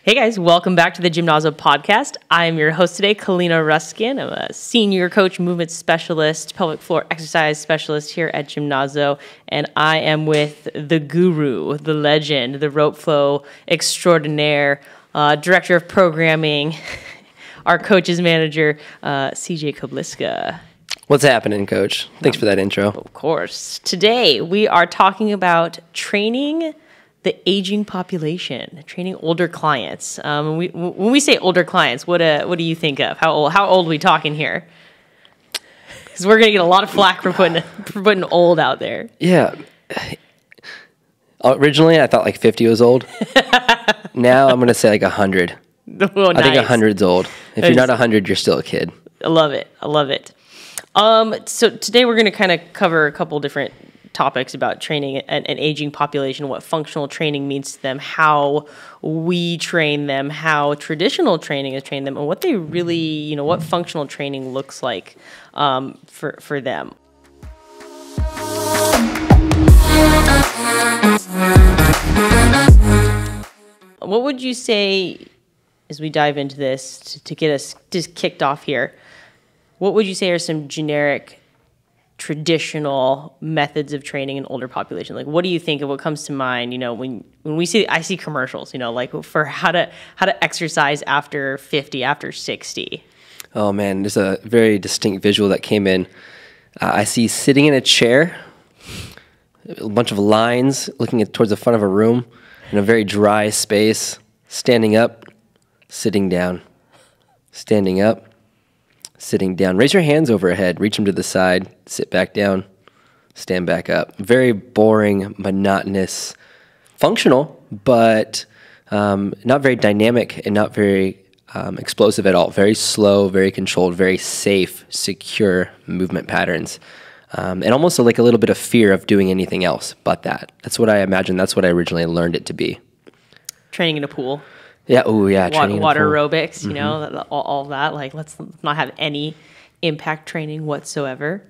Hey guys, welcome back to the Gymnazo Podcast. I'm your host today, Kaleena Ruskin. I'm a senior coach, movement specialist, pelvic floor exercise specialist here at Gymnazo, and I am with the guru, the legend, the rope flow extraordinaire, director of programming, our coach's manager, CJ Kobliska. What's happening, Coach? Thanks for that intro. Of course. Today we are talking about training the aging population, training older clients. When we say older clients, what do you think of? How old are we talking here? Because we're gonna get a lot of flack for putting old out there. Yeah. Originally, I thought like 50 was old. Now I'm gonna say like 100. Oh, I think nice. 100's old. If you're not 100, you're still a kid. I love it. So today we're gonna kind of cover a couple different topics about training an aging population, what functional training means to them, how we train them, how traditional training has trained them, and what they really, what functional training looks like for them. What would you say, as we dive into this, to get us just kicked off here, what would you say are some generic traditional methods of training an older population? Like, what do you think of what comes to mind, when I see commercials, like for how to exercise after 50, after 60? Oh man, there's a very distinct visual that came in. I see sitting in a chair, a bunch of lines looking towards the front of a room in a very dry space, standing up, sitting down, standing up, sitting down. Raise your hands overhead, reach them to the side, sit back down, stand back up. Very boring, monotonous, functional, but not very dynamic and not very explosive at all. Very slow, very controlled, very safe, secure movement patterns. And almost like a little bit of fear of doing anything else but that. That's what I imagine. That's what I originally learned it to be. Training in a pool. Yeah, oh yeah. Water aerobics, all that. Like, let's not have any impact training whatsoever.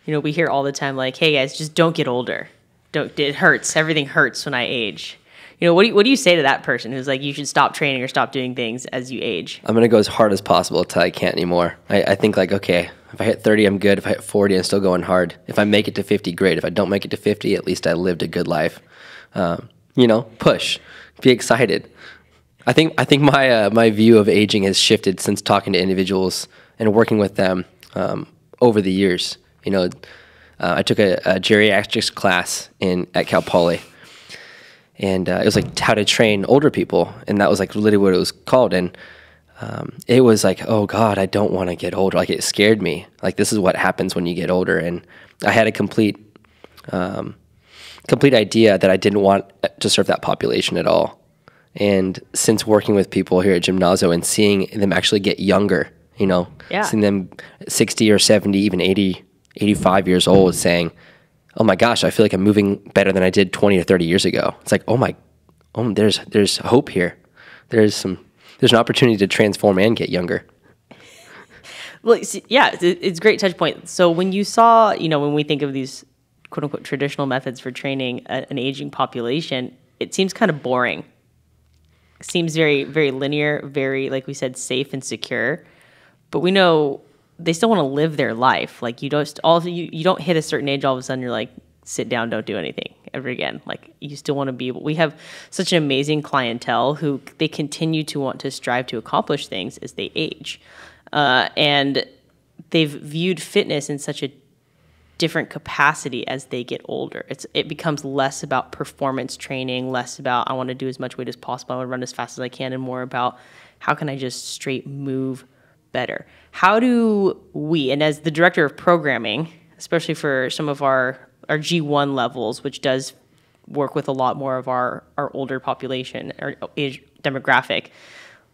We hear all the time, like, hey guys, just don't get older. It hurts. Everything hurts when I age. What do you say to that person who's like, you should stop training or stop doing things as you age? I'm going to go as hard as possible until I can't anymore. I think like, okay, if I hit 30, I'm good. If I hit 40, I'm still going hard. If I make it to 50, great. If I don't make it to 50, at least I lived a good life. Push. Be excited. I think my view of aging has shifted since talking to individuals and working with them over the years. I took a geriatrics class at Cal Poly, and it was like how to train older people, and that was like literally what it was called. And it was like, oh God, I don't want to get older. Like, it scared me. Like, this is what happens when you get older, and I had a complete idea that I didn't want to serve that population at all. And since working with people here at Gymnazo and seeing them actually get younger, seeing them 60 or 70, even 80, 85 years old saying, oh my gosh, I feel like I'm moving better than I did 20 or 30 years ago. It's like, there's hope here. There's an opportunity to transform and get younger. Well, yeah, it's a great touch point. So when you saw, when we think of these quote unquote traditional methods for training an aging population, it seems kind of boring. Seems very, very linear, very, like we said, safe and secure. But we know they still want to live their life. Like, you don't hit a certain age, all of a sudden you're like, sit down, don't do anything ever again. Like, you still want to be able. We have such an amazing clientele who they continue to want to strive to accomplish things as they age, and they've viewed fitness in such a different capacity as they get older. It becomes less about performance training, less about I want to do as much weight as possible, I want to run as fast as I can, and more about how can I just straight move better. How do we, and as the director of programming, especially for some of our G1 levels, which does work with a lot more of our older population or age demographic,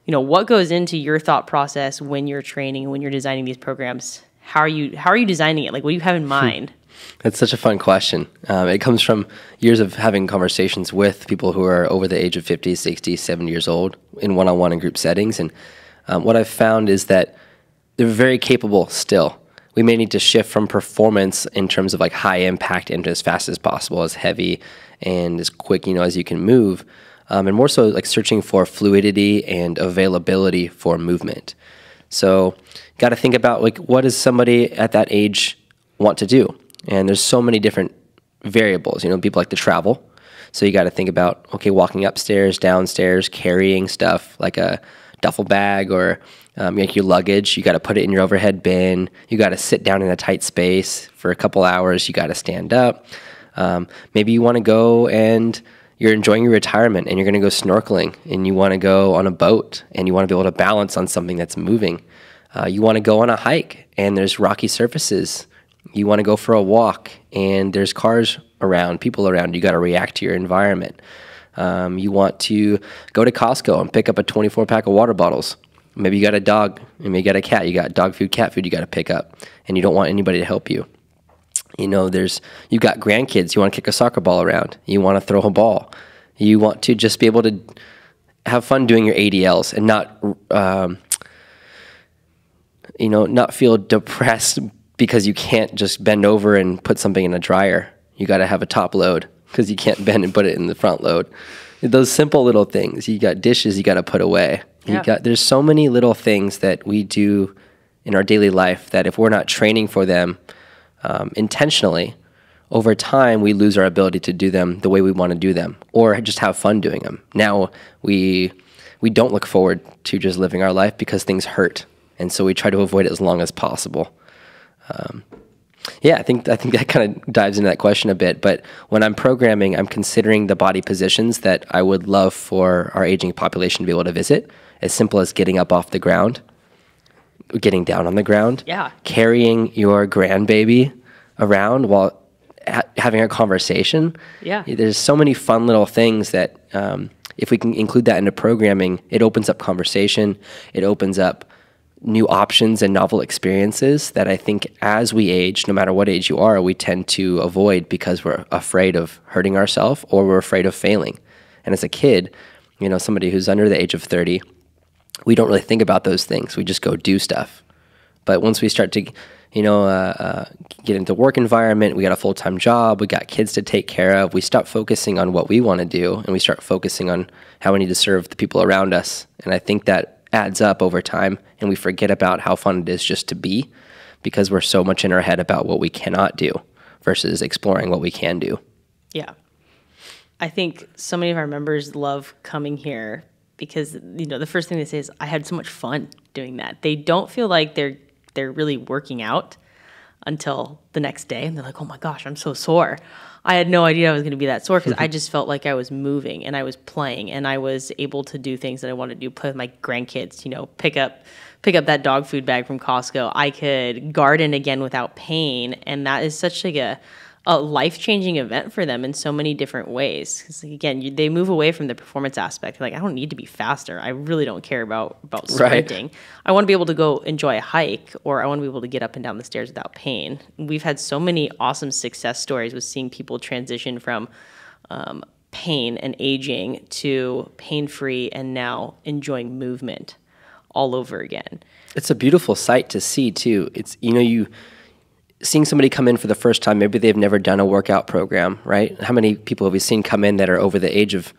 what goes into your thought process when you're training, when you're designing these programs? How are you designing it? Like, what do you have in mind? That's such a fun question. It comes from years of having conversations with people who are over the age of 50, 60, 70 years old in one-on-one and group settings. And what I've found is that they're very capable still. We may need to shift from performance in terms of like high impact and as fast as possible, as heavy and as quick, as you can move. and more so like searching for fluidity and availability for movement. So got to think about like what does somebody at that age want to do? And there's so many different variables. You know, people like to travel. So you got to think about, okay, walking upstairs, downstairs, carrying stuff like a duffel bag or like your luggage. You got to put it in your overhead bin. You got to sit down in a tight space for a couple hours. You got to stand up. Maybe you want to go and you're enjoying your retirement and you're going to go snorkeling and you want to go on a boat and you want to be able to balance on something that's moving. You want to go on a hike and there's rocky surfaces. You want to go for a walk and there's cars around, people around. You got to react to your environment. You want to go to Costco and pick up a 24-pack of water bottles. Maybe you got a dog, maybe you got a cat. You got dog food, cat food you got to pick up, and you don't want anybody to help you. You know, you got grandkids. You want to kick a soccer ball around. You want to throw a ball. You want to just be able to have fun doing your ADLs and not feel depressed because you can't just bend over and put something in a dryer. You got to have a top load because you can't bend and put it in the front load. Those simple little things. You got dishes you got to put away. Yeah. There's so many little things that we do in our daily life that if we're not training for them intentionally, over time we lose our ability to do them the way we want to do them or just have fun doing them. Now we don't look forward to just living our life because things hurt. And so we try to avoid it as long as possible. I think that kind of dives into that question a bit. But when I'm programming, I'm considering the body positions that I would love for our aging population to be able to visit. As simple as getting up off the ground, getting down on the ground, carrying your grandbaby around while having a conversation. Yeah. There's so many fun little things that if we can include that into programming, it opens up conversation. It opens up new options and novel experiences that I think as we age, no matter what age you are, we tend to avoid because we're afraid of hurting ourselves or we're afraid of failing. And as a kid, somebody who's under the age of 30, we don't really think about those things. We just go do stuff. But once we start to, get into the work environment, we got a full-time job, we got kids to take care of, we stop focusing on what we want to do and we start focusing on how we need to serve the people around us. And I think that adds up over time and we forget about how fun it is just to be because we're so much in our head about what we cannot do versus exploring what we can do. Yeah. I think so many of our members love coming here because, the first thing they say is, I had so much fun doing that. They don't feel like they're really working out until the next day. And they're like, oh my gosh, I'm so sore. I had no idea I was going to be that sore because I just felt like I was moving and I was playing and I was able to do things that I wanted to do, play with my grandkids, pick up that dog food bag from Costco. I could garden again without pain. And that is such like a life-changing event for them in so many different ways. Because again, they move away from the performance aspect. Like, I don't need to be faster. I really don't care about sprinting. Right. I want to be able to go enjoy a hike, or I want to be able to get up and down the stairs without pain. We've had so many awesome success stories with seeing people transition from pain and aging to pain-free and now enjoying movement all over again. It's a beautiful sight to see too. It's, seeing somebody come in for the first time, maybe they've never done a workout program, right? How many people have we seen come in that are over the age of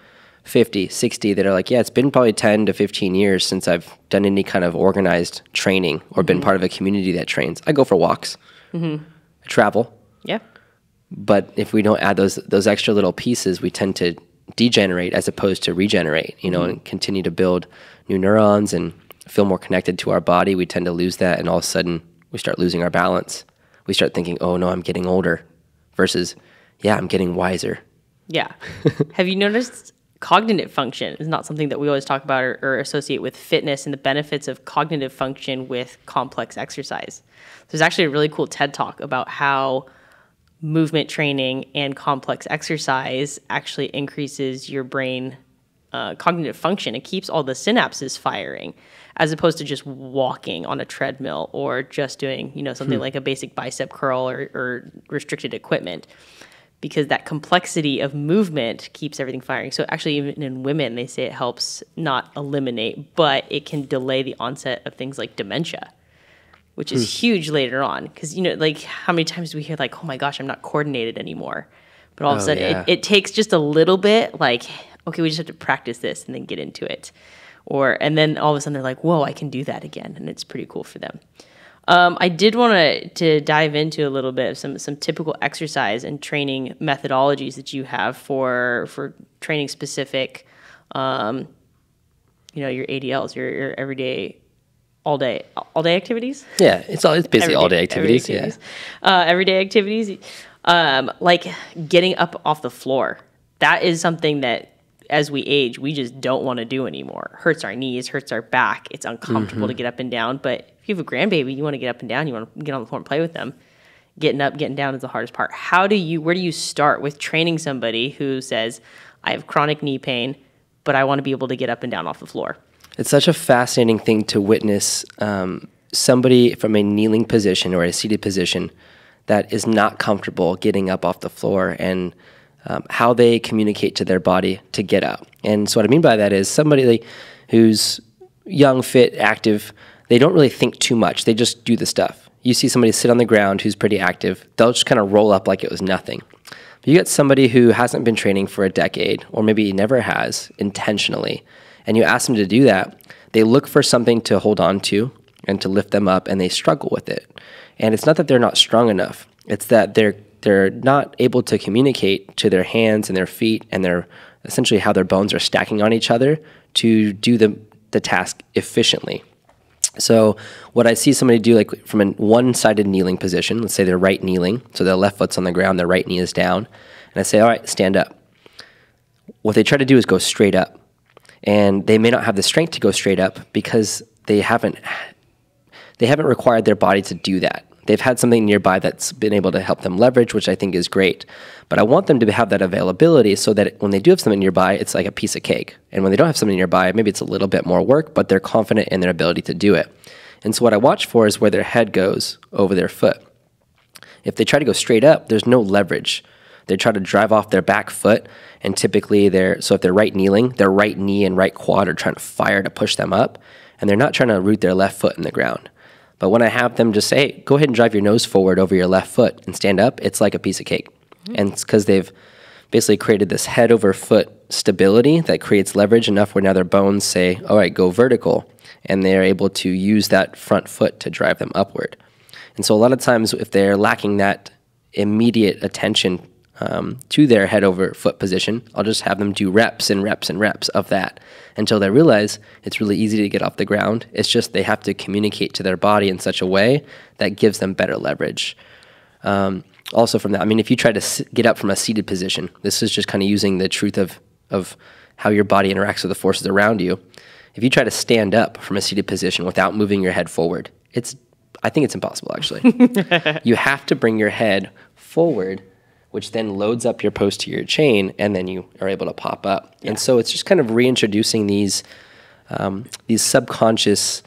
50, 60 that are like, yeah, it's been probably 10 to 15 years since I've done any kind of organized training or been part of a community that trains. I go for walks. I travel. Yeah. But if we don't add those extra little pieces, we tend to degenerate as opposed to regenerate, and continue to build new neurons and feel more connected to our body. We tend to lose that, and all of a sudden we start losing our balance. We start thinking, oh no, I'm getting older versus, yeah, I'm getting wiser. Yeah. Have you noticed cognitive function is not something that we always talk about or associate with fitness and the benefits of cognitive function with complex exercise? There's actually a really cool TED Talk about how movement training and complex exercise actually increases your brain cognitive function. It keeps all the synapses firing, as opposed to just walking on a treadmill or just doing, something like a basic bicep curl or restricted equipment, because that complexity of movement keeps everything firing. So actually, even in women, they say it helps not eliminate, but it can delay the onset of things like dementia, which is huge later on. Because, like how many times do we hear like, oh my gosh, I'm not coordinated anymore. But all of a sudden, it takes just a little bit, like okay, we just have to practice this and then get into it. And then all of a sudden they're like, whoa, I can do that again. And it's pretty cool for them. I did want to dive into a little bit of some typical exercise and training methodologies that you have for training specific, your ADLs, your everyday, all day activities. Yeah, it's basically all day activities. Everyday activities, like getting up off the floor. That is something that, as we age, we just don't want to do anymore. Hurts our knees, hurts our back. It's uncomfortable to get up and down. But if you have a grandbaby, you want to get up and down. You want to get on the floor and play with them. Getting up, getting down is the hardest part. Where do you start with training somebody who says, I have chronic knee pain, but I want to be able to get up and down off the floor? It's such a fascinating thing to witness somebody from a kneeling position or a seated position that is not comfortable getting up off the floor, and how they communicate to their body to get up. And so what I mean by that is somebody who's young, fit, active, they don't really think too much. They just do the stuff. You see somebody sit on the ground who's pretty active, they'll just kind of roll up like it was nothing. But you get somebody who hasn't been training for a decade, or maybe never has intentionally, and you ask them to do that, they look for something to hold on to and to lift them up, and they struggle with it. And it's not that they're not strong enough. It's that they're not able to communicate to their hands and their feet and their essentially how their bones are stacking on each other to do the task efficiently. So what I see somebody do, like from a one-sided kneeling position, let's say they're right kneeling, so their left foot's on the ground, their right knee is down, and I say, all right, stand up. What they try to do is go straight up, and they may not have the strength to go straight up because they haven't required their body to do that. They've had something nearby that's been able to help them leverage, which I think is great. But I want them to have that availability so that when they do have something nearby, it's like a piece of cake. And when they don't have something nearby, maybe it's a little bit more work, but they're confident in their ability to do it. And so what I watch for is where their head goes over their foot. If they try to go straight up, there's no leverage. They try to drive off their back foot, and typically so if they're right kneeling, their right knee and right quad are trying to fire to push them up, and they're not trying to root their left foot in the ground. But when I have them just say, hey, go ahead and drive your nose forward over your left foot and stand up, it's like a piece of cake. Mm-hmm. And it's because they've basically created this head over foot stability that creates leverage enough where now their bones say, all right, go vertical. And they're able to use that front foot to drive them upward. And so a lot of times if they're lacking that immediate attention to their head over foot position, I'll just have them do reps and reps and reps of that until they realize it's really easy to get off the ground. It's just they have to communicate to their body in such a way that gives them better leverage. Also from that, I mean, if you try to get up from a seated position, this is just kind of using the truth of how your body interacts with the forces around you. If you try to stand up from a seated position without moving your head forward, I think it's impossible, actually. You have to bring your head forward, which then loads up your posterior chain, and then you are able to pop up. Yeah. And so it's just kind of reintroducing these subconscious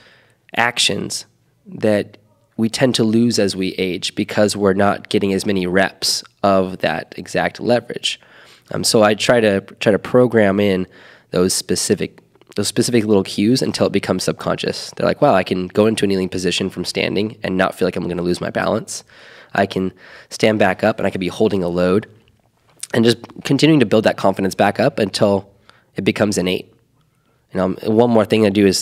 actions that we tend to lose as we age because we're not getting as many reps of that exact leverage. So I try to program in those specific little cues until it becomes subconscious. They're like, wow, I can go into a kneeling position from standing and not feel like I'm going to lose my balance. I can stand back up and I can be holding a load and just continuing to build that confidence back up until it becomes innate. One more thing I do is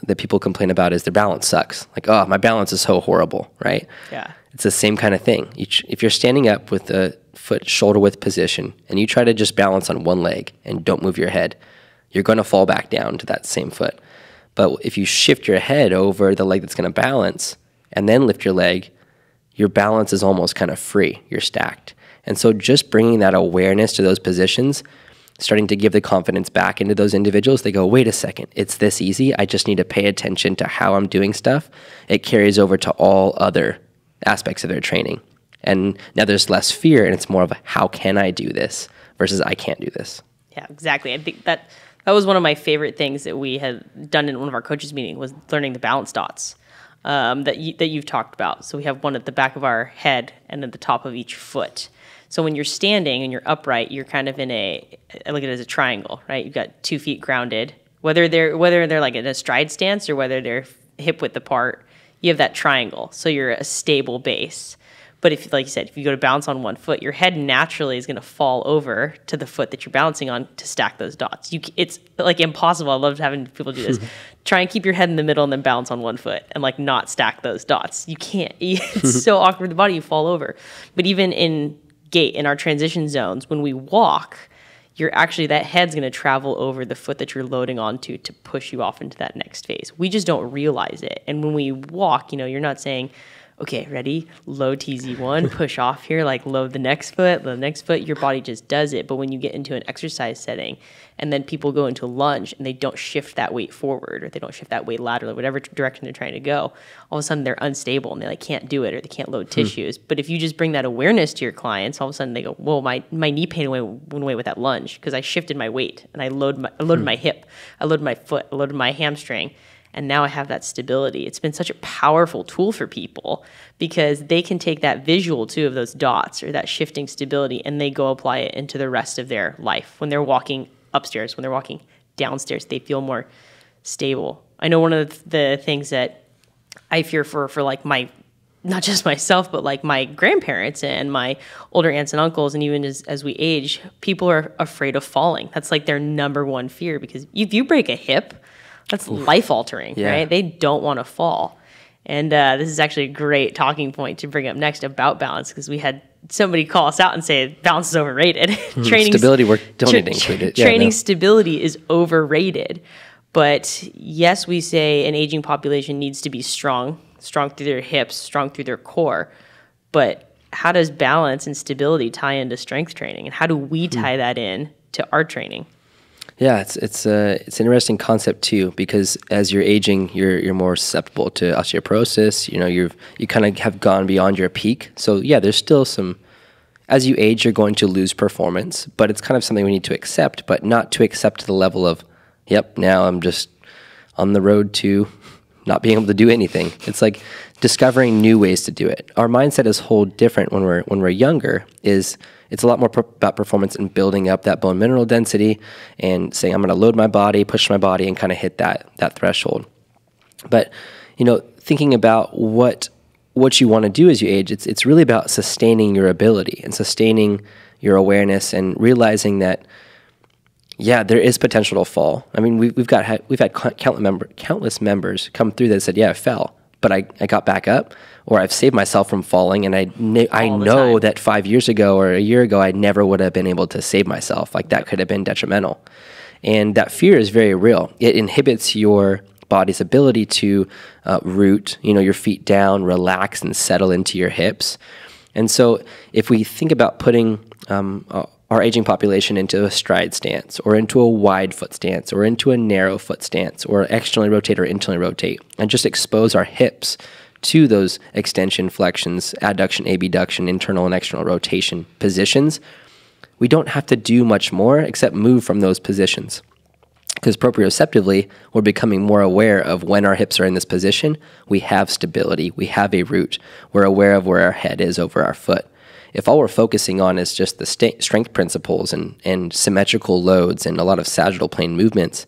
that people complain about is their balance sucks. Like, oh, my balance is so horrible, right? Yeah. It's the same kind of thing. If you're standing up with the foot shoulder width position and you try to just balance on one leg and don't move your head, you're going to fall back down to that same foot. But if you shift your head over the leg that's going to balance and then lift your leg, your balance is almost kind of free. You're stacked. And so just bringing that awareness to those positions, starting to give the confidence back into those individuals, they go, wait a second, it's this easy. I just need to pay attention to how I'm doing stuff. It carries over to all other aspects of their training. And now there's less fear, and it's more of a, how can I do this versus I can't do this. Yeah, exactly. I think that was one of my favorite things that we had done in one of our coaches' meetings was learning the balance dots. That you've talked about. So we have one at the back of our head and at the top of each foot. So when you're standing and you're upright, you're kind of I look at it as a triangle, right? You've got 2 feet grounded. Whether they're like in a stride stance or whether they're hip width apart, you have that triangle. So you're a stable base. But if, like you said, if you go to bounce on one foot, your head naturally is going to fall over to the foot that you're balancing on to stack those dots. It's like impossible. I love having people do this. Try and keep your head in the middle and then balance on one foot and like not stack those dots. You can't. It's so awkward with the body, you fall over. But even in gait, in our transition zones, when we walk, that head's going to travel over the foot that you're loading onto to push you off into that next phase. We just don't realize it. And when we walk, you're not saying, okay, ready, load TZ1, push off here, like load the next foot, your body just does it. But when you get into an exercise setting and then people go into lunge and they don't shift that weight forward or they don't shift that weight laterally, whatever direction they're trying to go, all of a sudden they're unstable and they like can't do it or they can't load tissues. But if you just bring that awareness to your clients, all of a sudden they go, whoa, my knee pain went away with that lunge because I shifted my weight and I loaded my hip, I loaded my foot, I loaded my hamstring. And now I have that stability. It's been such a powerful tool for people because they can take that visual too of those dots or that shifting stability and they go apply it into the rest of their life. When they're walking upstairs, when they're walking downstairs, they feel more stable. I know one of the things that I fear for like not just myself, but like my grandparents and my older aunts and uncles, and even as we age, people are afraid of falling. That's like their number one fear because if you break a hip, that's life-altering, right? They don't want to fall. And this is actually a great talking point to bring up next about balance because we had somebody call us out and say balance is overrated. Training stability work don't need to include it. Training stability is overrated. But yes, we say an aging population needs to be strong through their hips, strong through their core. But how does balance and stability tie into strength training? And how do we tie that in to our training? Yeah, it's an interesting concept too because as you're aging, you're more susceptible to osteoporosis. You kind of have gone beyond your peak. So yeah, there's still some. As you age, you're going to lose performance, but it's kind of something we need to accept, but not to accept to the level of, yep, now I'm just on the road to not being able to do anything. It's like discovering new ways to do it. Our mindset is whole different when we're younger. It's a lot more about performance and building up that bone mineral density and saying, I'm going to load my body, push my body, and kind of hit that threshold. But, thinking about what you want to do as you age, it's really about sustaining your ability and sustaining your awareness and realizing that, yeah, there is potential to fall. I mean, we've had countless members come through that said, yeah, I fell, but I got back up, or I've saved myself from falling, and I know that 5 years ago or a year ago, I never would have been able to save myself. Like that could have been detrimental. And that fear is very real. It inhibits your body's ability to root, your feet down, relax, and settle into your hips. And so if we think about putting our aging population into a stride stance or into a wide foot stance or into a narrow foot stance or externally rotate or internally rotate and just expose our hips to those extension, flexions, adduction, abduction, internal and external rotation positions, we don't have to do much more except move from those positions. Because proprioceptively, we're becoming more aware of when our hips are in this position, we have stability, we have a root, we're aware of where our head is over our foot. If all we're focusing on is just the strength principles and symmetrical loads and a lot of sagittal plane movements,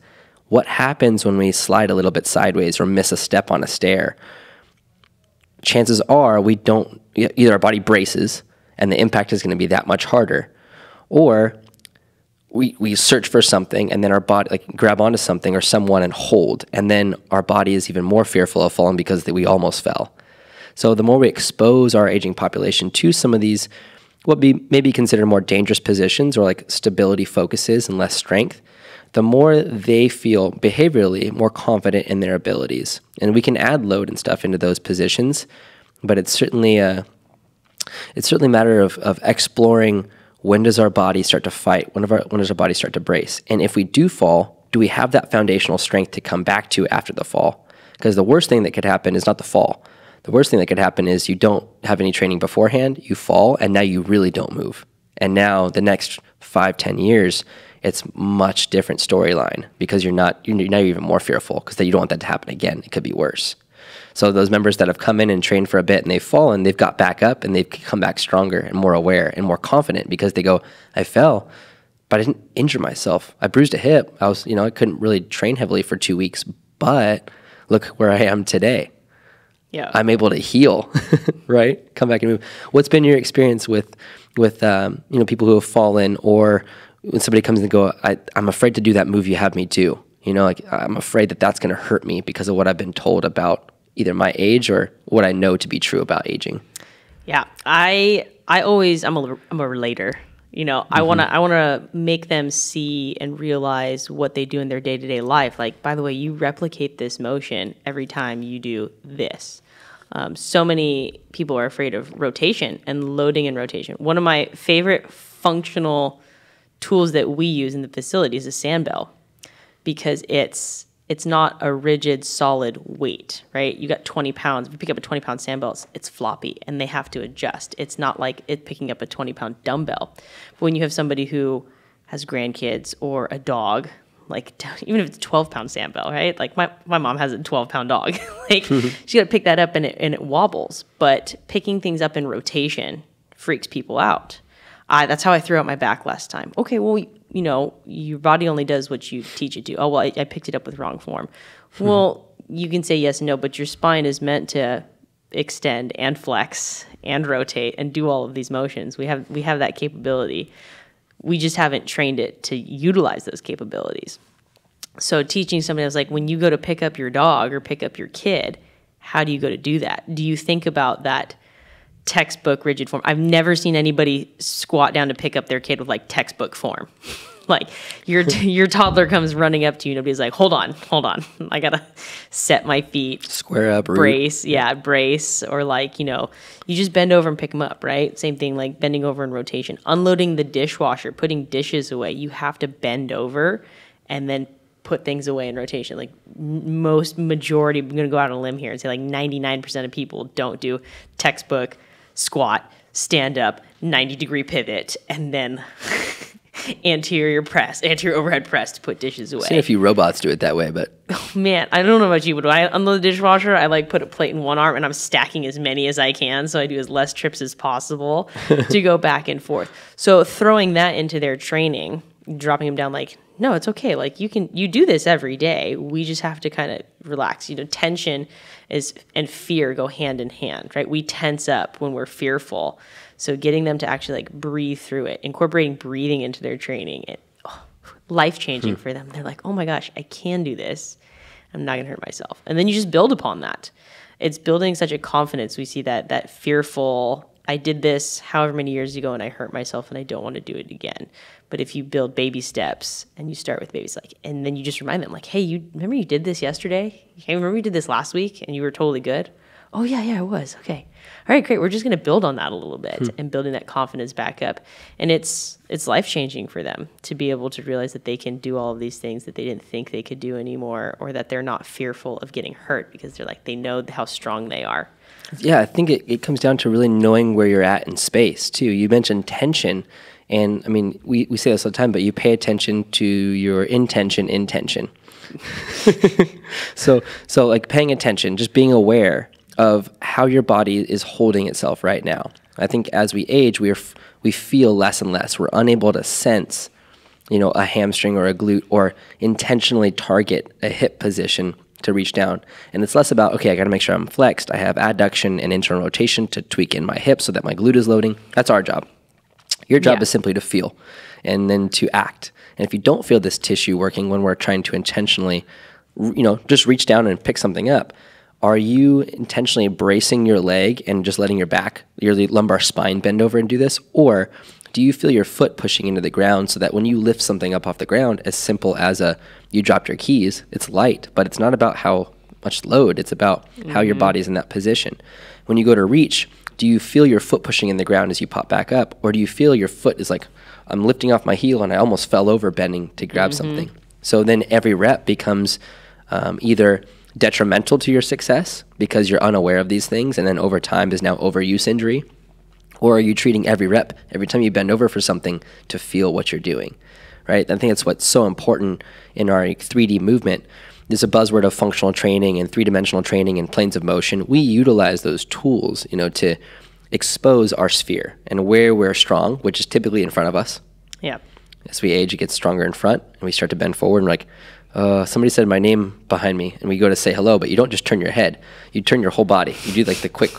what happens when we slide a little bit sideways or miss a step on a stair? Chances are either our body braces and the impact is going to be that much harder, or we search for something and then our body grab onto something or someone and hold, and then our body is even more fearful of falling because we almost fell. So the more we expose our aging population to some of these what may be considered more dangerous positions or like stability focuses and less strength, the more they feel behaviorally more confident in their abilities. And we can add load and stuff into those positions, but it's certainly a matter of exploring when does our body start to fight, when does our body start to brace. And if we do fall, do we have that foundational strength to come back to after the fall? Because the worst thing that could happen is not the fall. The worst thing that could happen is you don't have any training beforehand, you fall, and now you really don't move. And now the next 5-10 years, it's much different storyline because now you're even more fearful because you don't want that to happen again. It could be worse. So those members that have come in and trained for a bit and they've fallen, they've got back up and they've come back stronger and more aware and more confident because they go, I fell, but I didn't injure myself. I bruised a hip. I couldn't really train heavily for 2 weeks, but look where I am today. Yeah. I'm able to heal, right? Come back and move. What's been your experience with people who have fallen, or when somebody comes and go, I'm afraid to do that move you have me do. Like I'm afraid that that's going to hurt me because of what I've been told about either my age or what I know to be true about aging. Yeah, I'm a relator. I want to make them see and realize what they do in their day-to-day life. Like, by the way, you replicate this motion every time you do this. So many people are afraid of rotation and loading in rotation. One of my favorite functional tools that we use in the facility is a sandbell, because it's not a rigid, solid weight, right? You got 20 pounds. If you pick up a 20-pound sandbell, it's floppy, and they have to adjust. It's not like it picking up a 20-pound dumbbell. But when you have somebody who has grandkids or a dog, like even if it's a 12-pound sandbell, right? Like my mom has a 12-pound dog. Like she got to pick that up, and it wobbles. But picking things up in rotation freaks people out. That's how I threw out my back last time. Okay, well, your body only does what you teach it to. Oh, well, I picked it up with wrong form. Well, you can say yes and no, but your spine is meant to extend and flex and rotate and do all of these motions. We have that capability. We just haven't trained it to utilize those capabilities. So teaching somebody else, like when you go to pick up your dog or pick up your kid, how do you go to do that? Do you think about that textbook rigid form? I've never seen anybody squat down to pick up their kid with like textbook form. Like your toddler comes running up to you, nobody's like, hold on, I gotta set my feet, square up, brace, brace, or like, you just bend over and pick them up, right? Same thing, like bending over in rotation, unloading the dishwasher, putting dishes away. You have to bend over and then put things away in rotation. Like I'm going to go out on a limb here and say like 99% of people don't do textbook squat, stand up, 90-degree pivot, and then anterior overhead press to put dishes away. I've seen a few robots do it that way, but oh, man, I don't know about you, but when I unload the dishwasher, I like put a plate in one arm and I'm stacking as many as I can, so I do as less trips as possible to go back and forth. So throwing that into their training, dropping them down like, no, it's okay. Like you do this every day. We just have to kind of relax. Tension and fear go hand in hand, right? We tense up when we're fearful. So getting them to actually like breathe through it, incorporating breathing into their training, life-changing for them. They're like, oh my gosh, I can do this. I'm not gonna hurt myself. And then you just build upon that. It's building such a confidence. We see that fearful, I did this however many years ago and I hurt myself and I don't want to do it again. But if you build baby steps and you start with babies, and then you just remind them, like, hey, you remember you did this yesterday? Hey, remember you did this last week and you were totally good? Oh, yeah, I was. Okay. All right, great. We're just going to build on that a little bit and building that confidence back up. And it's life-changing for them to be able to realize that they can do all of these things that they didn't think they could do anymore, or that they're not fearful of getting hurt because they know how strong they are. Yeah, I think it comes down to really knowing where you're at in space, too. You mentioned tension. And I mean, we say this all the time, but you pay attention to your intention. So like paying attention, just being aware of how your body is holding itself right now. I think as we age, we feel less and less. We're unable to sense, a hamstring or a glute, or intentionally target a hip position to reach down. And it's less about, okay, I got to make sure I'm flexed. I have adduction and internal rotation to tweak in my hip so that my glute is loading. That's our job. Your job is simply to feel and then to act. And if you don't feel this tissue working when we're trying to intentionally, just reach down and pick something up, are you intentionally bracing your leg and just letting your lumbar spine bend over and do this? Or do you feel your foot pushing into the ground so that when you lift something up off the ground, as simple as you dropped your keys, it's light, but it's not about how much load. It's about how your body's in that position. When you go to reach, do you feel your foot pushing in the ground as you pop back up? Or do you feel your foot is like, I'm lifting off my heel and I almost fell over bending to grab something? So then every rep becomes either detrimental to your success because you're unaware of these things, and then over time is now overuse injury, or are you treating every rep, every time you bend over for something, to feel what you're doing, right? I think that's what's so important in our 3D movement. There's a buzzword of functional training and three-dimensional training and planes of motion. We utilize those tools, to expose our sphere and where we're strong, which is typically in front of us. Yeah. As we age, it gets stronger in front, and we start to bend forward, and we're like, somebody said my name behind me, and we go to say hello, but you don't just turn your head. You turn your whole body. You do like the quick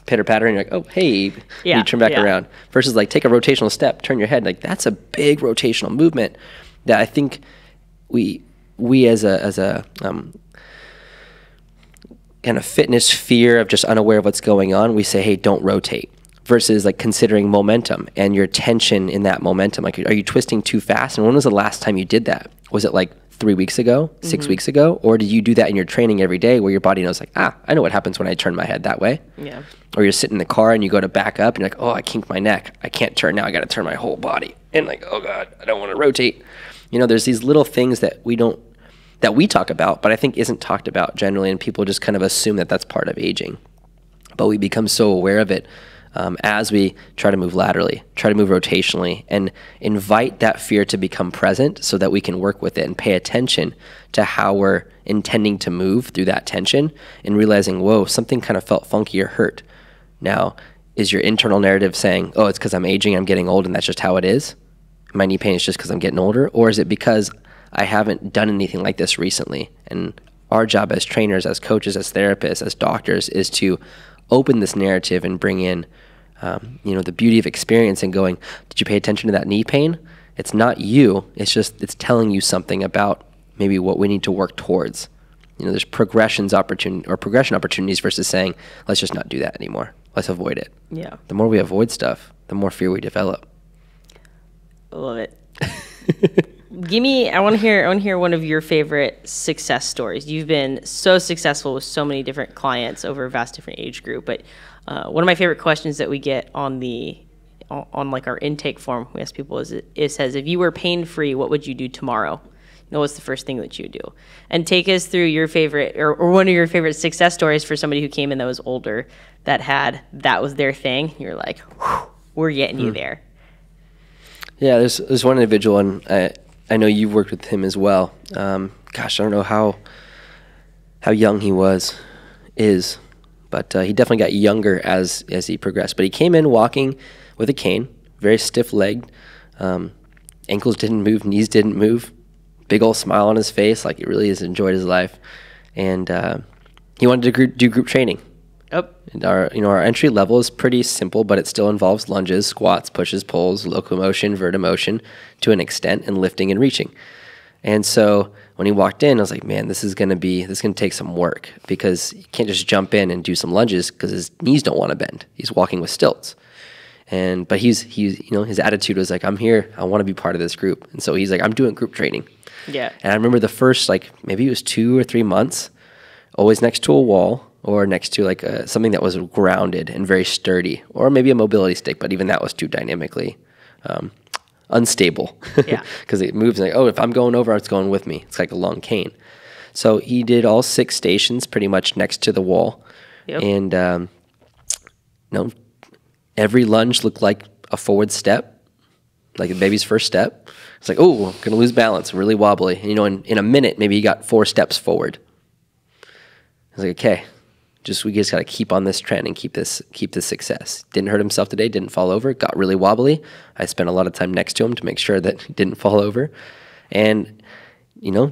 pitter-patter, and you're like, oh, hey. Yeah, you turn back around. Versus like take a rotational step, turn your head. Like that's a big rotational movement that I think we as a kind of fitness fear of just unaware of what's going on, we say, hey, don't rotate. Versus like considering momentum and your tension in that momentum. Like, are you twisting too fast? And when was the last time you did that? Was it like 3 weeks ago, 6 weeks ago? Or did you do that in your training every day where your body knows like, I know what happens when I turn my head that way? Yeah. Or you're sitting in the car and you go to back up and you're like, oh, I kinked my neck. I can't turn now. I got to turn my whole body. And like, oh God, I don't want to rotate. You know, there's these little things that we talk about, but I think isn't talked about generally. And people just kind of assume that that's part of aging. But we become so aware of it as we try to move laterally, try to move rotationally, and invite that fear to become present so that we can work with it and pay attention to how we're intending to move through that tension and realizing, whoa, something kind of felt funky or hurt. Now, is your internal narrative saying, oh, it's because I'm aging, I'm getting old, and that's just how it is? My knee pain is just because I'm getting older? Or is it because I haven't done anything like this recently? And our job as trainers, as coaches, as therapists, as doctors is to open this narrative and bring in the beauty of experience and going, did you pay attention to that knee pain? It's not you. It's telling you something about maybe what we need to work towards. You know, there's progression opportunities versus saying, let's just not do that anymore. Let's avoid it. Yeah. The more we avoid stuff, the more fear we develop. I love it. I want to hear one of your favorite success stories. You've been so successful with so many different clients over a vast different age group, but one of my favorite questions that we get on like our intake form, we ask people it says, if you were pain-free, what would you do tomorrow? You know, what's the first thing that you do? And take us through your favorite or one of your favorite success stories for somebody who came in that was older, that was their thing. You're like, we're getting you there. Yeah, there's one individual, and I know you've worked with him as well. I don't know how young he is, but he definitely got younger as he progressed. But he came in walking with a cane, very stiff-legged. Ankles didn't move, knees didn't move. Big old smile on his face, like he really has enjoyed his life. And he wanted to do group training. Yep. And our entry level is pretty simple, but it still involves lunges, squats, pushes, pulls, locomotion, vertimotion to an extent, and lifting and reaching. And so when he walked in, I was like, man, this is gonna take some work, because you can't just jump in and do some lunges because his knees don't want to bend. He's walking with stilts. But his attitude was like, I'm here, I want to be part of this group. And so he's like, I'm doing group training. Yeah. And I remember the first, maybe it was 2 or 3 months, always next to a wall, or next to something that was grounded and very sturdy, or maybe a mobility stick, but even that was too dynamically unstable. Yeah. Because it moves like, oh, if I'm going over, it's going with me. It's like a long cane. So he did all 6 stations pretty much next to the wall. Yep. And every lunge looked like a forward step, like a baby's first step. It's like, oh, I'm going to lose balance, really wobbly. And, in a minute, maybe he got 4 steps forward. I was like, okay. We just got to keep on this trend and keep this success. Didn't hurt himself today, didn't fall over, got really wobbly. I spent a lot of time next to him to make sure that he didn't fall over. And,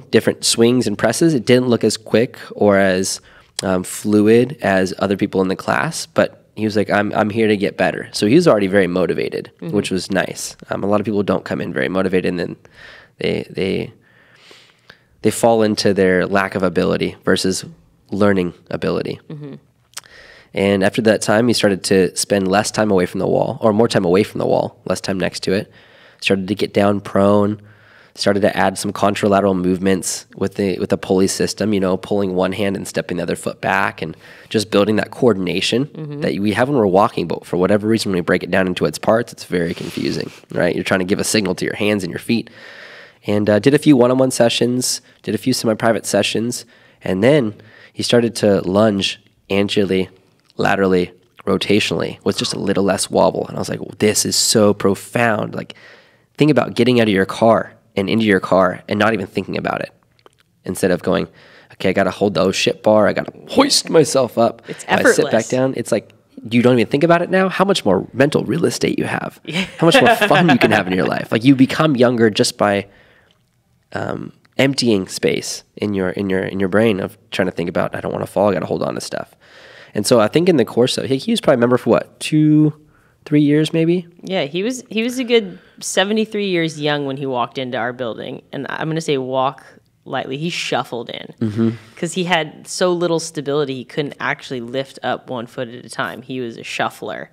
different swings and presses, it didn't look as quick or as fluid as other people in the class, but he was like, I'm here to get better. So he was already very motivated, which was nice. A lot of people don't come in very motivated, and then they fall into their lack of ability versus learning ability. Mm-hmm. And after that time, he started to spend less time away from the wall, or more time away from the wall, less time next to it. Started to get down prone, started to add some contralateral movements with the pulley system, pulling one hand and stepping the other foot back, and just building that coordination that we have when we're walking. But for whatever reason, when we break it down into its parts, it's very confusing, right? You're trying to give a signal to your hands and your feet. And did a few one-on-one sessions, did a few semi-private sessions, and then he started to lunge anteriorly, laterally, rotationally with just a little less wobble. And I was like, well, this is so profound. Like, think about getting out of your car and into your car and not even thinking about it. Instead of going, okay, I got to hold the oh shit bar. I got to hoist myself up. It's effortless. I sit back down. It's like, you don't even think about it now. How much more mental real estate you have. How much more fun you can have in your life. Like, you become younger just by emptying space in your brain of trying to think about, I don't want to fall, I got to hold on to stuff. And so I think in the course of, he was probably a member for what, 2-3 years maybe? Yeah, he was a good 73 years young when he walked into our building. And I'm going to say walk lightly. He shuffled in because he had so little stability. He couldn't actually lift up one foot at a time. He was a shuffler.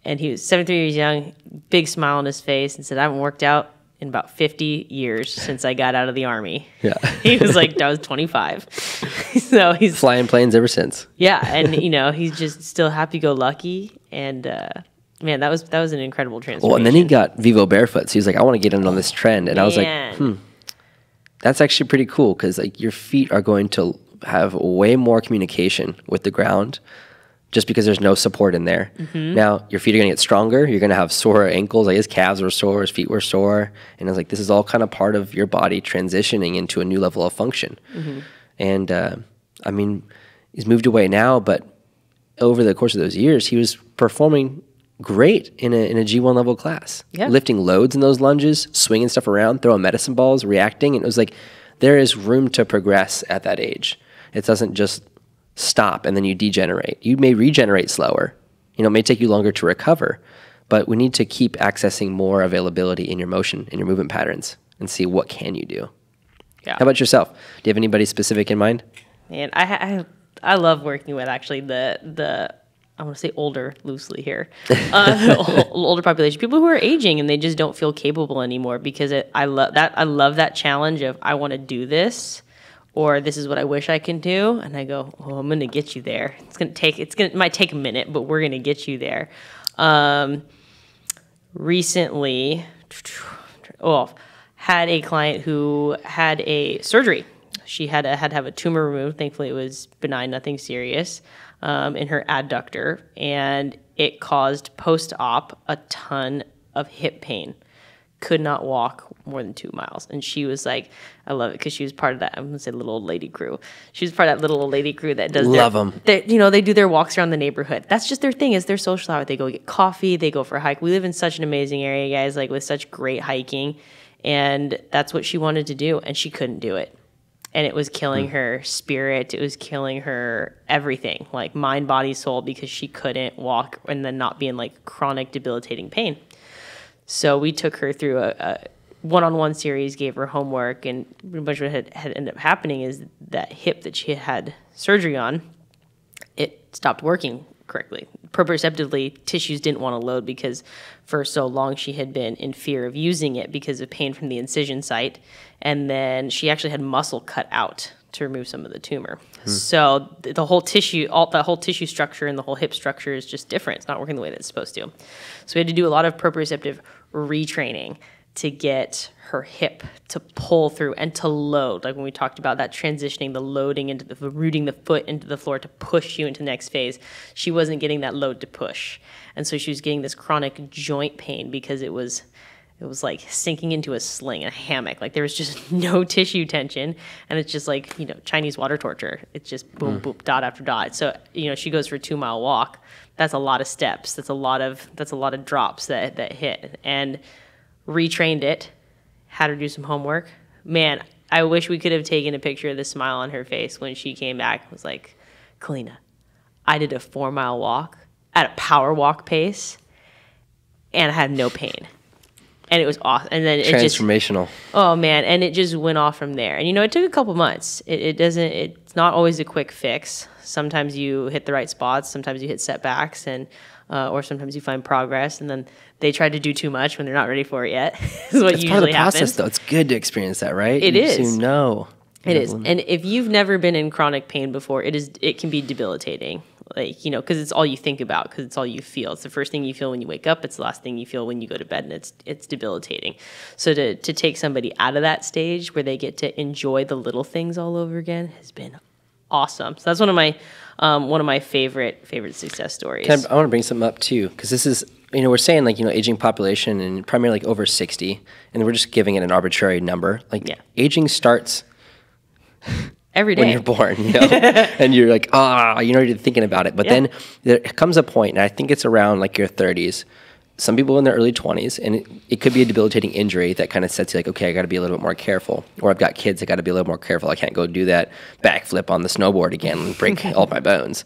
And he was 73 years young, big smile on his face, and said, I haven't worked out in about 50 years since I got out of the Army. Yeah. He was like, I was 25. So he's flying planes ever since. Yeah. And, he's just still happy-go-lucky. And, man, that was an incredible transformation. Well, and then he got Vivo Barefoot. So he was like, I want to get in on this trend. And I was like, that's actually pretty cool because like your feet are going to have way more communication with the ground just because there's no support in there. Now, your feet are going to get stronger. You're going to have sore ankles. Like his calves were sore, his feet were sore. And I was like, this is all kind of part of your body transitioning into a new level of function. And, I mean, he's moved away now, but over the course of those years, he was performing great in a G1 level class. Yeah. Lifting loads in those lunges, swinging stuff around, throwing medicine balls, reacting. And it was like, there is room to progress at that age. It doesn't just stop and then you degenerate. You may regenerate slower. It may take you longer to recover, but we need to keep accessing more availability in your motion, in your movement patterns, and see what can you do. Yeah. How about yourself? Do you have anybody specific in mind? Man, I love working with actually the I want to say older loosely here, older population, people who are aging and they just don't feel capable anymore because I love that challenge of I want to do this. Or this is what I wish I can do, and I go, "Oh, I'm going to get you there. It might take a minute, but we're going to get you there." Recently, had a client who had a surgery. She had to have a tumor removed. Thankfully, it was benign, nothing serious, in her adductor, and it caused post-op a ton of hip pain. Could not walk more than 2 miles. And she was like, I love it because she was part of that, I'm going to say little old lady crew. She was part of that little old lady crew that does love them. They do their walks around the neighborhood. That's just their thing, is their social hour. They go get coffee, they go for a hike. We live in such an amazing area, guys, like with such great hiking. And that's what she wanted to do. And she couldn't do it. And it was killing her spirit. It was killing her everything, like mind, body, soul, because she couldn't walk and then not be in like chronic debilitating pain. So we took her through a one-on-one series, gave her homework, and pretty much what had ended up happening is that hip that she had surgery on, it stopped working correctly. Proprioceptively, tissues didn't want to load because for so long she had been in fear of using it because of pain from the incision site. And then she actually had muscle cut out to remove some of the tumor. So the whole tissue, the whole tissue structure and the whole hip structure is just different. It's not working the way that it's supposed to. So we had to do a lot of proprioceptive retraining to get her hip to pull through and to load. Like when we talked about that transitioning, the loading into the rooting the foot into the floor to push you into the next phase, she wasn't getting that load to push. And so she was getting this chronic joint pain because it was like sinking into a sling, a hammock. Like there was just no tissue tension. And it's just like, Chinese water torture. It's just boom, boom, dot after dot. So, she goes for a 2-mile walk. That's a lot of steps. That's a lot of drops that hit. And retrained it, had her do some homework. Man, I wish we could have taken a picture of the smile on her face when she came back. It was like, Kaleena, I did a 4-mile walk at a power walk pace, and I had no pain. And it was awesome. And then transformational. Oh man, and it just went off from there. And it took a couple months. It's not always a quick fix. Sometimes you hit the right spots, sometimes you hit setbacks, and or sometimes you find progress, and then they try to do too much when they're not ready for it yet. Is what it's usually part of the process, happens. though. It's good to experience that, right? It is. It is. And And if you've never been in chronic pain before, it can be debilitating. Like, because it's all you think about, because it's all you feel. It's the first thing you feel when you wake up. It's the last thing you feel when you go to bed, and it's debilitating. So to take somebody out of that stage where they get to enjoy the little things all over again has been awesome. So that's one of my favorite success stories. I want to bring something up too, because this is, we're saying like, aging population and primarily like over 60, and we're just giving it an arbitrary number. Like aging starts every day when you're born, and you're like, you're thinking about it. But then there comes a point, and I think it's around like your 30s, some people in their early 20s, and it could be a debilitating injury that kind of sets you like, okay, I got to be a little bit more careful. Or I've got kids, I got to be a little more careful. I can't go do that backflip on the snowboard again and break all my bones.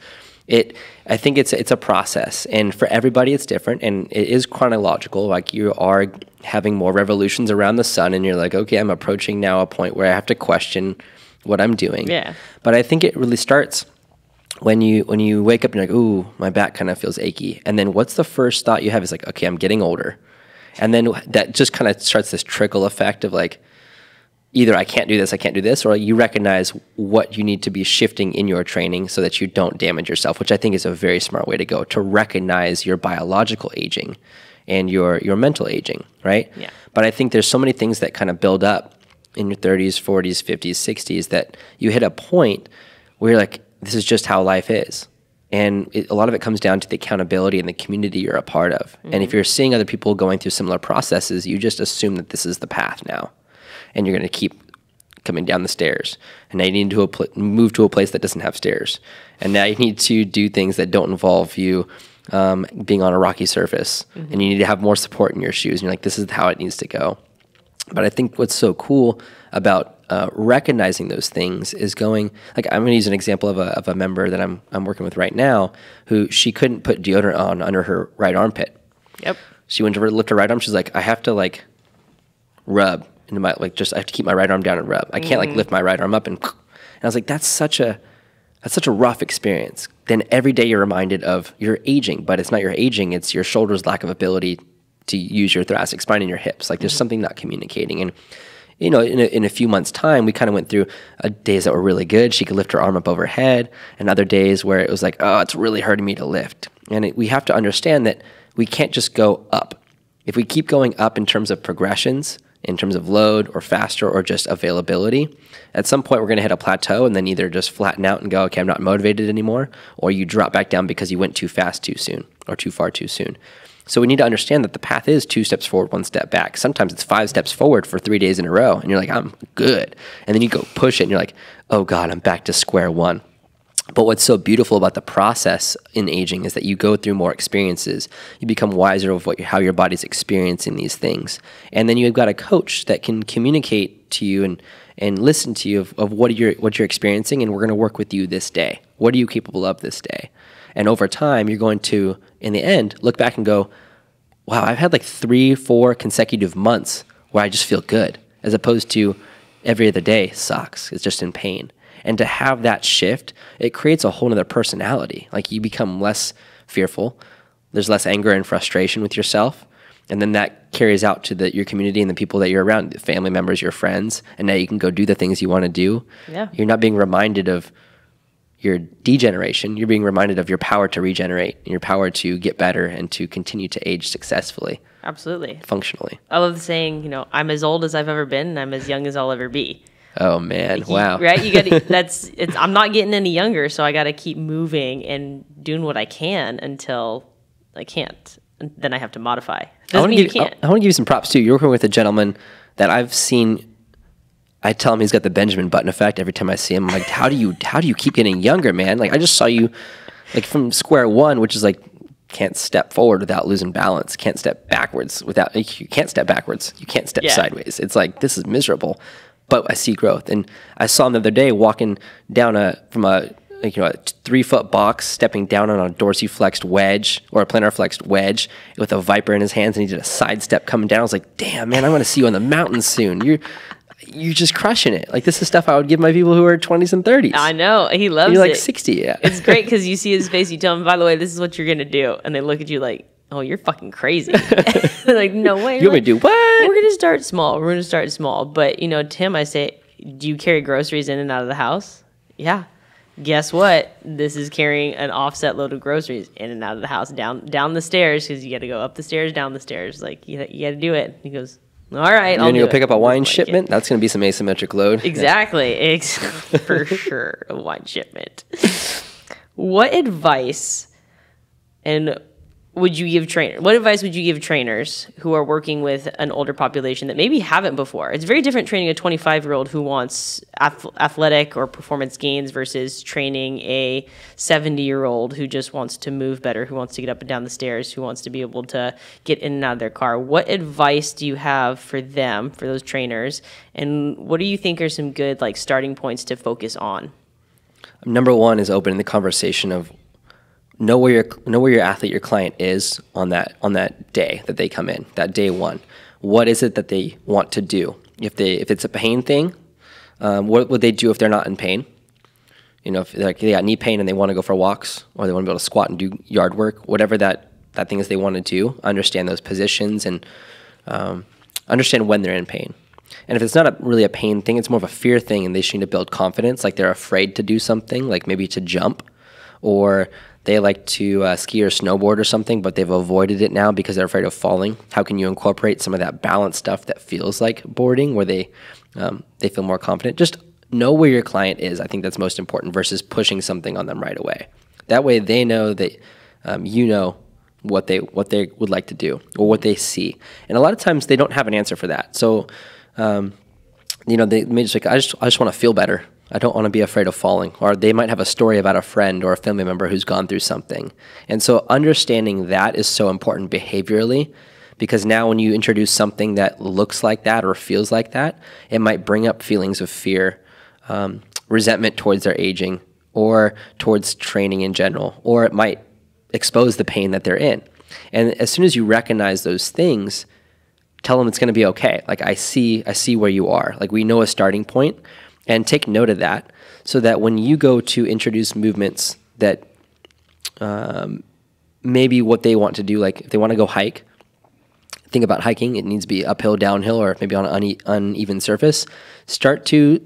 I think it's a process, and for everybody it's different, and it is chronological. Like, you are having more revolutions around the sun, and you're like, okay, I'm approaching now a point where I have to question what I'm doing. Yeah. But I think it really starts when you wake up and you're like, ooh, my back kind of feels achy. And then what's the first thought you have is like, okay, I'm getting older. And then that just kind of starts this trickle effect of like, either I can't do this, or you recognize what you need to be shifting in your training so that you don't damage yourself, which I think is a very smart way to go, to recognize your biological aging and your mental aging, right? Yeah. But I think there's so many things that kind of build up in your 30s, 40s, 50s, 60s that you hit a point where you're like, this is just how life is. And a lot of it comes down to the accountability and the community you're a part of. Mm-hmm. And if you're seeing other people going through similar processes, you just assume that this is the path now. And you're going to keep coming down the stairs. And now you need to move to a place that doesn't have stairs. And now you need to do things that don't involve you being on a rocky surface. Mm-hmm. And you need to have more support in your shoes. And you're like, this is how it needs to go. But I think what's so cool about recognizing those things is going, like, I'm going to use an example of a member that I'm working with right now, who she couldn't put deodorant on under her right armpit. Yep. She went to lift her right arm. She's like, I have to like rub into my, like, just I have to keep my right arm down and rub. I can't like lift my right arm up and I was like, that's such a rough experience. Then every day you're reminded of your aging, but it's not your aging, it's your shoulders' lack of ability to use your thoracic spine and your hips. Like, there's something not communicating. And you know, in a few months' time, we kind of went through days that were really good. She could lift her arm up overhead, and other days where it was like, oh, it's really hurting me to lift. And we have to understand that we can't just go up. If we keep going up in terms of progressions, in terms of load or faster or just availability, at some point we're going to hit a plateau and then either just flatten out and go, okay, I'm not motivated anymore, or you drop back down because you went too fast too soon or too far too soon. So we need to understand that the path is 2 steps forward, 1 step back. Sometimes it's 5 steps forward for 3 days in a row, and you're like, I'm good. And then you go push it, and you're like, oh God, I'm back to square one. But what's so beautiful about the process in aging is that you go through more experiences. You become wiser of how your body's experiencing these things. And then you've got a coach that can communicate to you and listen to you of what you're experiencing, and we're going to work with you this day. What are you capable of this day? And over time, you're going to, in the end, look back and go, wow, I've had like 3-4 consecutive months where I just feel good, as opposed to every other day sucks. It's just in pain. And to have that shift, it creates a whole other personality. Like, you become less fearful. There's less anger and frustration with yourself. And then that carries out to your community and the people that you're around, the family members, your friends. And now you can go do the things you want to do. Yeah. You're not being reminded of your degeneration. You're being reminded of your power to regenerate and your power to get better and to continue to age successfully. Absolutely. Functionally. I love the saying, I'm as old as I've ever been and I'm as young as I'll ever be. Oh man, wow. Right? You got to I'm not getting any younger, so I got to keep moving and doing what I can until I can't. And then I have to modify. Doesn't mean you can't. I want to give you some props too. You're working with a gentleman that I've seen. I tell him he's got the Benjamin Button effect every time I see him. I'm like, how do you keep getting younger, man? Like, I just saw you like from square one, which is like, can't step forward without losing balance. Can't step backwards you can't step backwards. You can't step sideways. It's like, this is miserable. But I see growth. And I saw him the other day walking down from a 3-foot box, stepping down on a dorsiflexed wedge or a plantar flexed wedge with a Viper in his hands, and he did a side step coming down. I was like, damn, man, I'm going to see you on the mountain soon. You're just crushing it. Like, this is stuff I would give my people who are 20s and 30s. I know. He loves it. You're like 60, yeah. It's great because you see his face. You tell him, by the way, this is what you're going to do. And they look at you like, oh, you're fucking crazy. They're like, no way. You want me to do what? We're going to start small. But, to him, I say, do you carry groceries in and out of the house? Yeah. Guess what? This is carrying an offset load of groceries in and out of the house, down the stairs, because you got to go up the stairs, down the stairs. Like, you got to do it. He goes, all right, You're going to go pick up a wine shipment? That's going to be some asymmetric load. Exactly. For sure, a wine shipment. What advice and would you give what advice would you give trainers who are working with an older population that maybe haven't before? It's very different training a 25-year-old who wants athletic or performance gains versus training a 70-year-old who just wants to move better, who wants to get up and down the stairs, who wants to be able to get in and out of their car. What advice do you have for them, for those trainers? And what do you think are some good like starting points to focus on? Number one is opening the conversation of know where your athlete, your client is on that day that they come in, that day one. What is it that they want to do? If it's a pain thing, what would they do if they're not in pain? You know, if they got knee pain and they want to go for walks, or they want to be able to squat and do yard work, whatever that thing is they want to do, understand those positions and understand when they're in pain. And if it's not really a pain thing, it's more of a fear thing, and they just need to build confidence, like they're afraid to do something, like maybe to jump, or they like to ski or snowboard or something, but they've avoided it now because they're afraid of falling. How can you incorporate some of that balance stuff that feels like boarding, where they feel more confident? Just know where your client is. I think that's most important versus pushing something on them right away. That way they know that you know what they would like to do or what they see. And a lot of times they don't have an answer for that. So, you know, they may just like, I just want to feel better. I don't want to be afraid of falling. Or they might have a story about a friend or a family member who's gone through something. And so understanding that is so important behaviorally, because now when you introduce something that looks like that or feels like that, it might bring up feelings of fear, resentment towards their aging, or towards training in general, or it might expose the pain that they're in. And as soon as you recognize those things, tell them it's going to be okay. Like, I see where you are. Like, we know a starting point, and take note of that, so that when you go to introduce movements that maybe what they want to do, like if they want to go hike, think about hiking, it needs to be uphill, downhill, or maybe on an uneven surface. Start to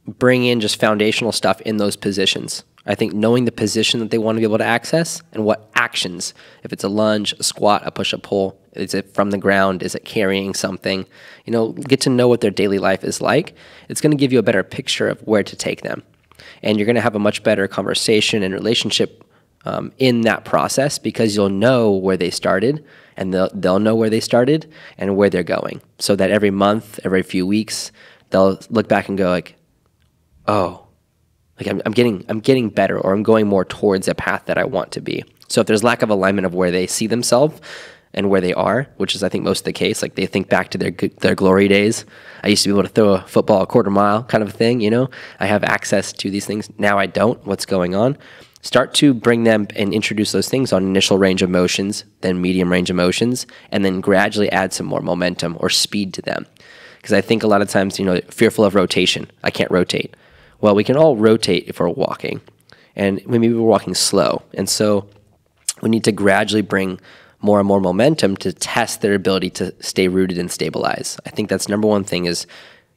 bring in just foundational stuff in those positions. I think knowing the position that they want to be able to access and what actions, if it's a lunge, a squat, a push-up pull, is it from the ground, is it carrying something, you know, get to know what their daily life is like. It's going to give you a better picture of where to take them. And you're going to have a much better conversation and relationship in that process, because you'll know where they started, and they'll know where they started and where they're going. So that every month, every few weeks, they'll look back and go like, oh, like I'm getting better, or I'm going more towards a path that I want to be. So if there's lack of alignment of where they see themselves and where they are, which is I think most of the case, like they think back to their glory days. I used to be able to throw a football a quarter mile kind of thing, you know. I have access to these things. Now I don't. What's going on? Start to bring them and introduce those things on initial range of motions, then medium range of motions, and then gradually add some more momentum or speed to them. Because I think a lot of times, you know, fearful of rotation. I can't rotate. Well, we can all rotate if we're walking, and maybe we're walking slow. And so we need to gradually bring more and more momentum to test their ability to stay rooted and stabilize. I think that's number one thing, is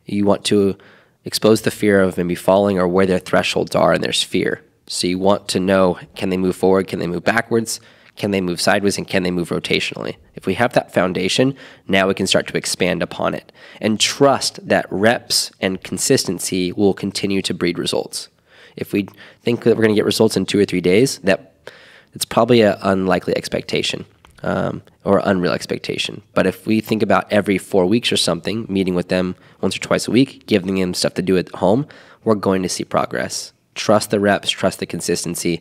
you want to expose the fear of maybe falling or where their thresholds are, and there's fear. So you want to know, can they move forward? Can they move backwards? Can they move sideways? And can they move rotationally? If we have that foundation, now we can start to expand upon it and trust that reps and consistency will continue to breed results. If we think that we're going to get results in 2 or 3 days, it's probably an unlikely expectation or unreal expectation. But if we think about every 4 weeks or something, meeting with them once or twice a week, giving them stuff to do at home, we're going to see progress. Trust the reps, trust the consistency.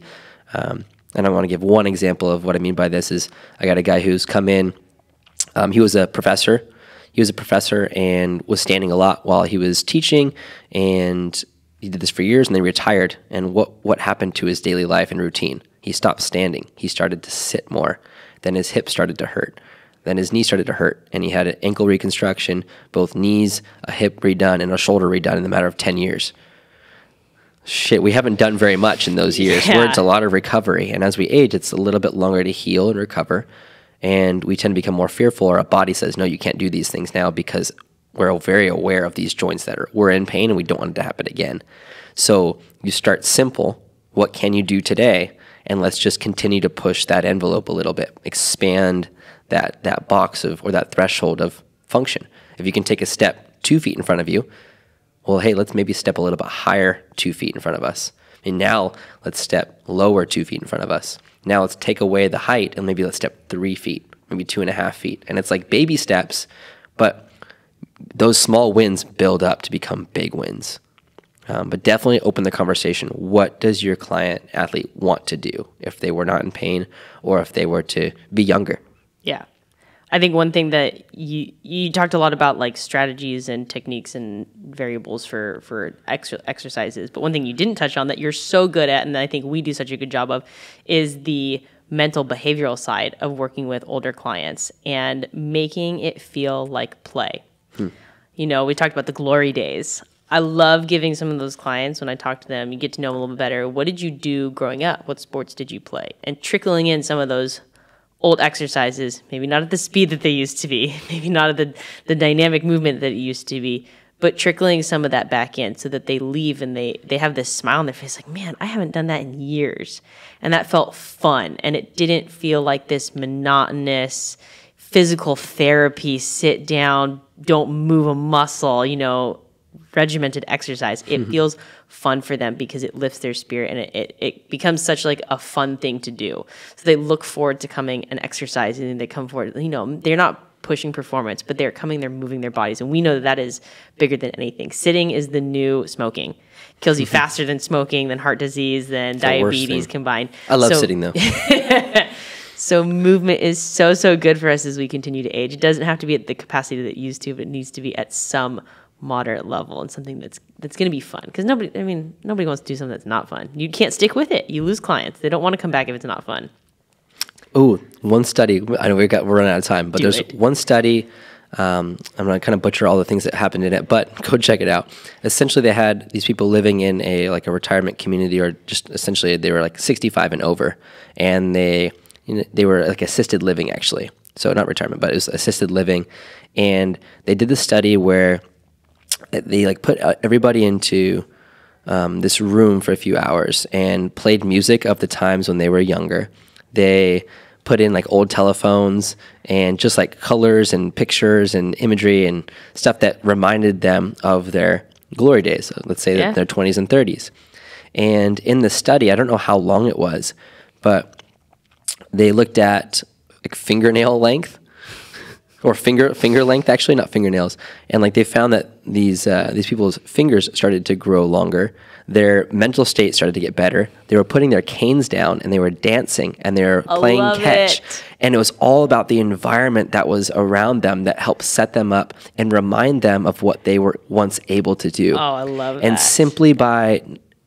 And I want to give one example of what I mean by this is I got a guy who's come in. He was a professor. He was a professor and was standing a lot while he was teaching, and he did this for years, and then retired. And what happened to his daily life and routine? He stopped standing. He started to sit more. Then his hip started to hurt. Then his knee started to hurt, and he had an ankle reconstruction, both knees, a hip redone, and a shoulder redone in the matter of 10 years. Shit, we haven't done very much in those years. Yeah. Where it's a lot of recovery. And as we age, it's a little bit longer to heal and recover. And we tend to become more fearful, or our body says, no, you can't do these things now, because we're very aware of these joints that we're in pain, and we don't want it to happen again. So you start simple. What can you do today? And let's just continue to push that envelope a little bit. Expand that box or that threshold of function. If you can take a step 2 feet in front of you, well, hey, let's maybe step a little bit higher 2 feet in front of us. And now let's step lower 2 feet in front of us. Now let's take away the height and maybe let's step 3 feet, maybe 2.5 feet. And it's like baby steps, but those small wins build up to become big wins. But definitely open the conversation. What does your client athlete want to do if they were not in pain or if they were to be younger? Yeah. I think one thing that you talked a lot about, like strategies and techniques and variables for exercises. But one thing you didn't touch on that you're so good at, and I think we do such a good job of, is the mental behavioral side of working with older clients and making it feel like play. You know, we talked about the glory days. I love giving some of those clients, when I talk to them, you get to know them a little bit better. What did you do growing up? What sports did you play? And trickling in some of those old exercises, maybe not at the speed that they used to be, maybe not at the dynamic movement that it used to be, but trickling some of that back in so that they leave and they have this smile on their face like, man, I haven't done that in years. And that felt fun. And it didn't feel like this monotonous physical therapy, sit down, don't move a muscle, you know, regimented exercise. It feels fun for them because it lifts their spirit and it becomes such like a fun thing to do. So they look forward to coming and exercising, and they come forward, you know, they're not pushing performance, but they're coming, they're moving their bodies. And we know that is bigger than anything. Sitting is the new smoking. Kills you faster than smoking, than heart disease, than diabetes combined. I love sitting though. So movement is so good for us as we continue to age. It doesn't have to be at the capacity that it used to, but it needs to be at some moderate level and something that's going to be fun. Because nobody wants to do something that's not fun. You can't stick with it. You lose clients. They don't want to come back if it's not fun. Oh, one study. I know we're running out of time, but there's one study. I'm going to kind of butcher all the things that happened in it, but go check it out. Essentially, they had these people living in a retirement community, or just essentially they were like 65 and over, and they were like assisted living actually. So not retirement, but it was assisted living, and they did the study where they like put everybody into this room for a few hours and played music of the times when they were younger. They put in like old telephones and just like colors and pictures and imagery and stuff that reminded them of their glory days. Let's say their 20s and 30s. And in the study, I don't know how long it was, but they looked at like fingernail length, or finger length, actually, not fingernails. And like they found that these people's fingers started to grow longer. Their mental state started to get better. They were putting their canes down and they were dancing and they were playing catch. And it was all about the environment that was around them that helped set them up and remind them of what they were once able to do. Oh, I love that. And simply by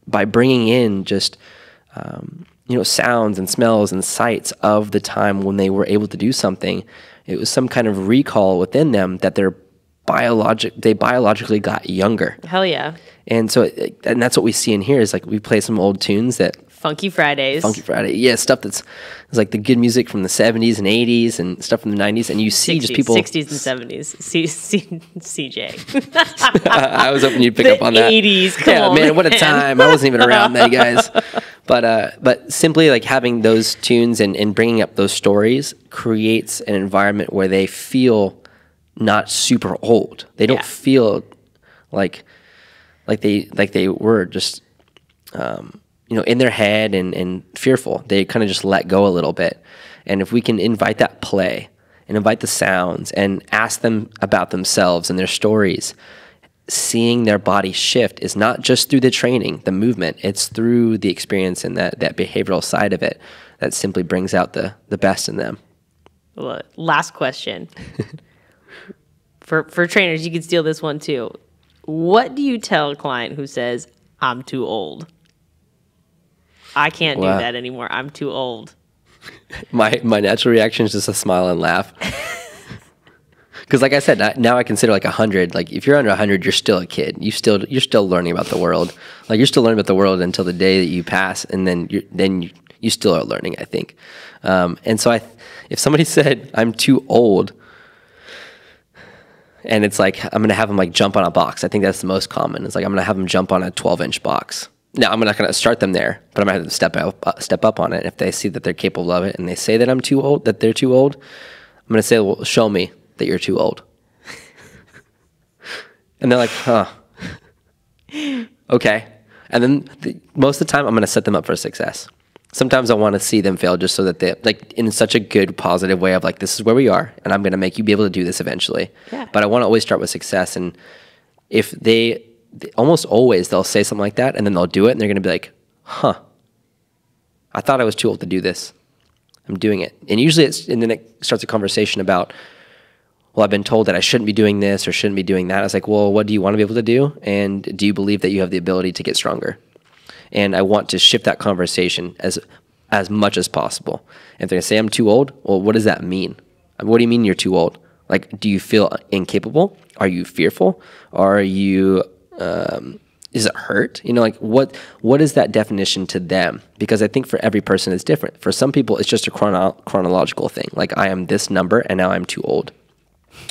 bringing in just sounds and smells and sights of the time when they were able to do something, it was some kind of recall within them that they biologically got younger. Hell yeah. And that's what we see in here is like we play some old tunes that Funky Friday. Yeah, stuff that's like the good music from the 70s and 80s and stuff from the 90s, and you see 60s, just people 60s and 70s. CJ. I was hoping you'd pick up on that. 80s. Come on, man, what a time. I wasn't even around then, guys. But simply like having those tunes and bringing up those stories creates an environment where they feel not super old. They don't feel like they were just in their head and fearful. They kind of just let go a little bit. And if we can invite that play and invite the sounds and ask them about themselves and their stories, seeing their body shift is not just through the training, the movement, it's through the experience and that behavioral side of it that simply brings out the best in them. Well, last question. For trainers, you can steal this one too. What do you tell a client who says, I'm too old? I can't do that anymore. I'm too old. My natural reaction is just to smile and laugh. Because like I said, now I consider like 100. Like if you're under 100, you're still a kid. You're still learning about the world. Like you're still learning about the world until the day that you pass, and then you still are learning, I think. And so if somebody said I'm too old, and it's like I'm gonna have them like jump on a box, I think that's the most common. It's like I'm gonna have them jump on a 12-inch box. Now I'm not gonna start them there, but I'm gonna have them step up on it. If they see that they're capable of it, and they say that I'm too old, that they're too old, I'm gonna say, well, show me that you're too old. And they're like, huh. Okay. And then most of the time, I'm going to set them up for success. Sometimes I want to see them fail just so that they, like, in such a good, positive way of like, this is where we are, and I'm going to make you be able to do this eventually. Yeah. But I want to always start with success. And if they almost always, they'll say something like that, and then they'll do it, and they're going to be like, huh, I thought I was too old to do this. I'm doing it. And usually and then it starts a conversation about, well, I've been told that I shouldn't be doing this or shouldn't be doing that. I was like, well, what do you want to be able to do? And do you believe that you have the ability to get stronger? And I want to shift that conversation as much as possible. And if they're going to say I'm too old, well, what does that mean? What do you mean you're too old? Like, do you feel incapable? Are you fearful? Are you, is it hurt? You know, like what is that definition to them? Because I think for every person it's different. For some people, it's just a chronological thing. Like, I am this number and now I'm too old.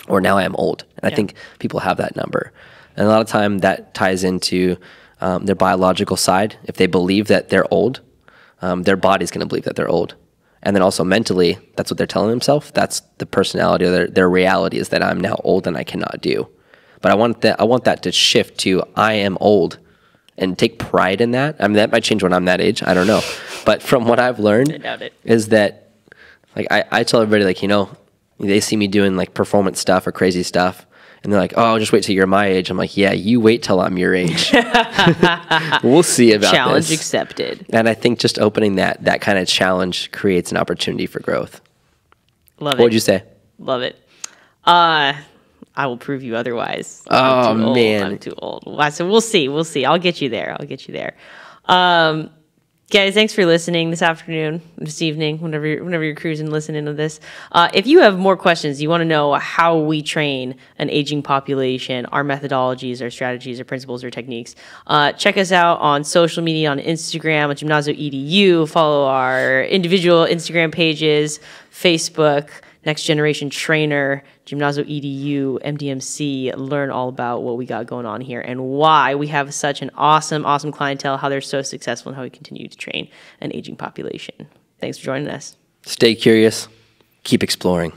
Or now I am old. And I think people have that number. And a lot of time that ties into their biological side. If they believe that they're old, their body's going to believe that they're old. And then also mentally, that's what they're telling themselves. That's the personality, or their reality is that I'm now old and I cannot do. But I want that to shift to I am old and take pride in that. I mean, that might change when I'm that age. I don't know. But from what I've learned I doubt it. is that, like, I tell everybody, like, you know, they see me doing like performance stuff or crazy stuff, and they're like, "Oh, just wait till you're my age." I'm like, "Yeah, you wait till I'm your age. We'll see about Challenge this." accepted. And I think just opening that kind of challenge creates an opportunity for growth. Love it. What would you say? Love it. I will prove you otherwise. Oh, I'm too old. man. I'm too old. So we'll see. We'll see. I'll get you there. Guys, thanks for listening this afternoon, this evening, whenever you're cruising, listening to this. If you have more questions, you want to know how we train an aging population, our methodologies, our strategies, our principles, or techniques, check us out on social media, on Instagram, at Gymnazo EDU. Follow our individual Instagram pages, Facebook, Next Generation Trainer, Gymnazo EDU, MDMC. Learn all about what we got going on here and why we have such an awesome clientele, how they're so successful, and how we continue to train an aging population. Thanks for joining us. Stay curious. Keep exploring.